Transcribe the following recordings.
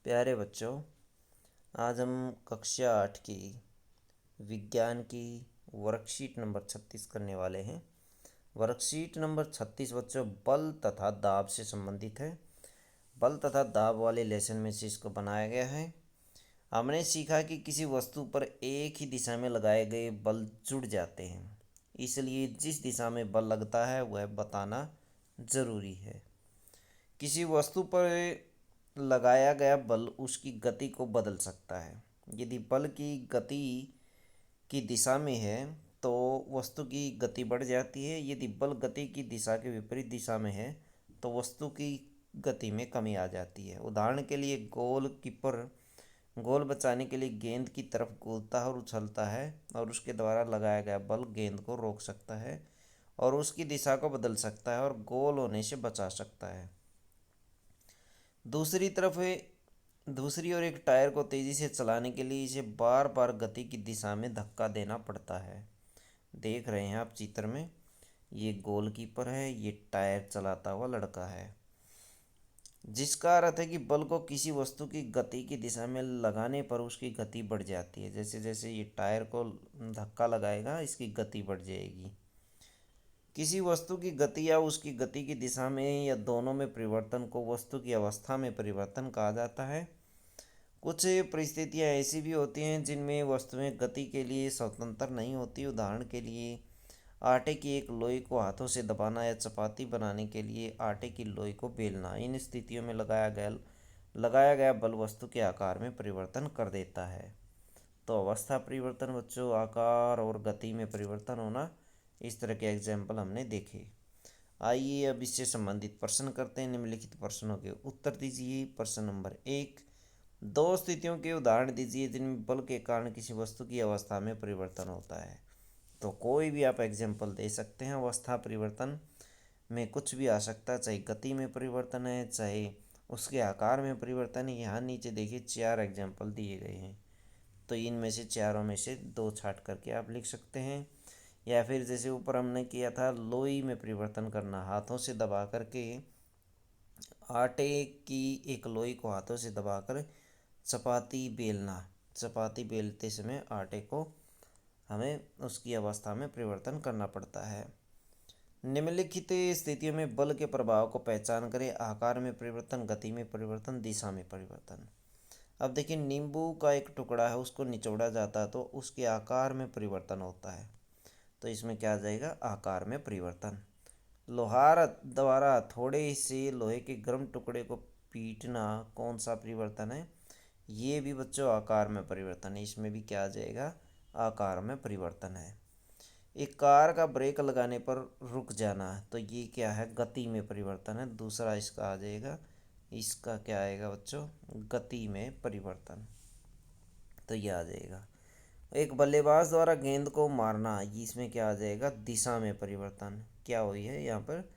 प्यारे बच्चों, आज हम कक्षा 8 की विज्ञान की वर्कशीट नंबर 36 करने वाले हैं। वर्कशीट नंबर 36 बच्चों बल तथा दाब से संबंधित है। बल तथा दाब वाले लेसन में से इसको बनाया गया है। हमने सीखा कि किसी वस्तु पर एक ही दिशा में लगाए गए बल जुड़ जाते हैं, इसलिए जिस दिशा में बल लगता है वह बताना जरूरी है। किसी वस्तु पर लगाया गया बल उसकी गति को बदल सकता है। यदि बल की गति की दिशा में है तो वस्तु की गति बढ़ जाती है। यदि बल गति की दिशा के विपरीत दिशा में है तो वस्तु की गति में कमी आ जाती है। उदाहरण के लिए गोलकीपर गोल बचाने के लिए गेंद की तरफ कूदता है और उछलता है, और उसके द्वारा लगाया गया बल गेंद को रोक सकता है और उसकी दिशा को बदल सकता है और गोल होने से बचा सकता है। दूसरी ओर एक टायर को तेजी से चलाने के लिए इसे बार बार गति की दिशा में धक्का देना पड़ता है। देख रहे हैं आप चित्र में, ये गोलकीपर है, ये टायर चलाता हुआ लड़का है, जिसका अर्थ है कि बल को किसी वस्तु की गति की दिशा में लगाने पर उसकी गति बढ़ जाती है। जैसे जैसे ये टायर को धक्का लगाएगा, इसकी गति बढ़ जाएगी। किसी वस्तु की गति या उसकी गति की दिशा में या दोनों में परिवर्तन को वस्तु की अवस्था में परिवर्तन कहा जाता है। कुछ परिस्थितियां ऐसी भी होती हैं जिनमें वस्तुएं गति के लिए स्वतंत्र नहीं होती। उदाहरण के लिए आटे की एक लोई को हाथों से दबाना या चपाती बनाने के लिए आटे की लोई को बेलना। इन स्थितियों में लगाया गया बल वस्तु के आकार में परिवर्तन कर देता है। तो अवस्था परिवर्तन बच्चों, आकार और गति में परिवर्तन होना, इस तरह के एग्जाम्पल हमने देखे। आइए अब इससे संबंधित प्रश्न करते हैं। निम्नलिखित प्रश्नों के उत्तर दीजिए। प्रश्न नंबर 1, दो स्थितियों के उदाहरण दीजिए जिनमें बल के कारण किसी वस्तु की अवस्था में परिवर्तन होता है। तो कोई भी आप एग्जाम्पल दे सकते हैं। अवस्था परिवर्तन में कुछ भी आ सकता है, चाहे गति में परिवर्तन है, चाहे उसके आकार में परिवर्तन है। यहाँ नीचे देखिए 4 एग्जाम्पल दिए गए हैं, तो इनमें से चारों में से 2 छाट करके आप लिख सकते हैं। या फिर जैसे ऊपर हमने किया था, लोई में परिवर्तन करना, हाथों से दबा करके आटे की एक लोई को हाथों से दबाकर चपाती बेलना। चपाती बेलते समय आटे को हमें उसकी अवस्था में परिवर्तन करना पड़ता है। निम्नलिखित स्थितियों में बल के प्रभाव को पहचान करें। आकार में परिवर्तन, गति में परिवर्तन, दिशा में परिवर्तन। अब देखिए, नींबू का एक टुकड़ा है, उसको निचोड़ा जाता है तो उसके आकार में परिवर्तन होता है। तो इसमें क्या आ जाएगा? आकार में परिवर्तन। लोहार द्वारा थोड़े से लोहे के गर्म टुकड़े को पीटना कौन सा परिवर्तन है? ये भी बच्चों आकार में परिवर्तन है। इसमें भी क्या आ जाएगा? आकार में परिवर्तन है। एक कार का ब्रेक लगाने पर रुक जाना, तो ये क्या है? गति में परिवर्तन है। दूसरा इसका आ जाएगा, इसका क्या आएगा बच्चों? गति में परिवर्तन। तो ये आ जाएगा। एक बल्लेबाज द्वारा गेंद को मारना, इसमें क्या आ जाएगा? दिशा में परिवर्तन। क्या हुई है यहाँ पर?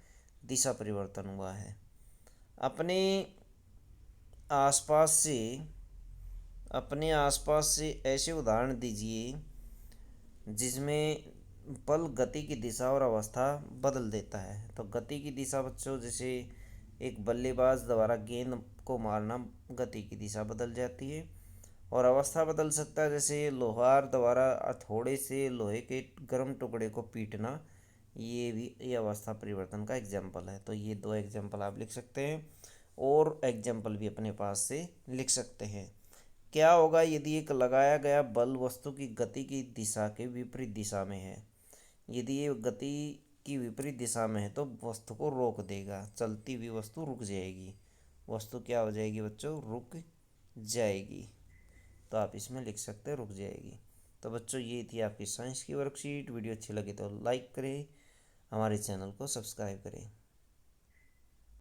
दिशा परिवर्तन हुआ है। अपने आसपास से ऐसे उदाहरण दीजिए जिसमें बल गति की दिशा और अवस्था बदल देता है। तो गति की दिशा बच्चों, जैसे एक बल्लेबाज द्वारा गेंद को मारना, गति की दिशा बदल जाती है। और अवस्था बदल सकता है, जैसे लोहार द्वारा थोड़े से लोहे के गर्म टुकड़े को पीटना, ये अवस्था परिवर्तन का एग्जाम्पल है। तो ये 2 एग्जाम्पल आप लिख सकते हैं, और एग्जाम्पल भी अपने पास से लिख सकते हैं। क्या होगा यदि एक लगाया गया बल वस्तु की गति की दिशा के विपरीत दिशा में है? यदि ये गति की विपरीत दिशा में है तो वस्तु को रोक देगा, चलती हुई वस्तु रुक जाएगी। वस्तु क्या हो जाएगी बच्चों? रुक जाएगी। तो आप इसमें लिख सकते हैं रुक जाएगी। तो बच्चों, ये थी आपकी साइंस की वर्कशीट। वीडियो अच्छी लगी तो लाइक करें, हमारे चैनल को सब्सक्राइब करें।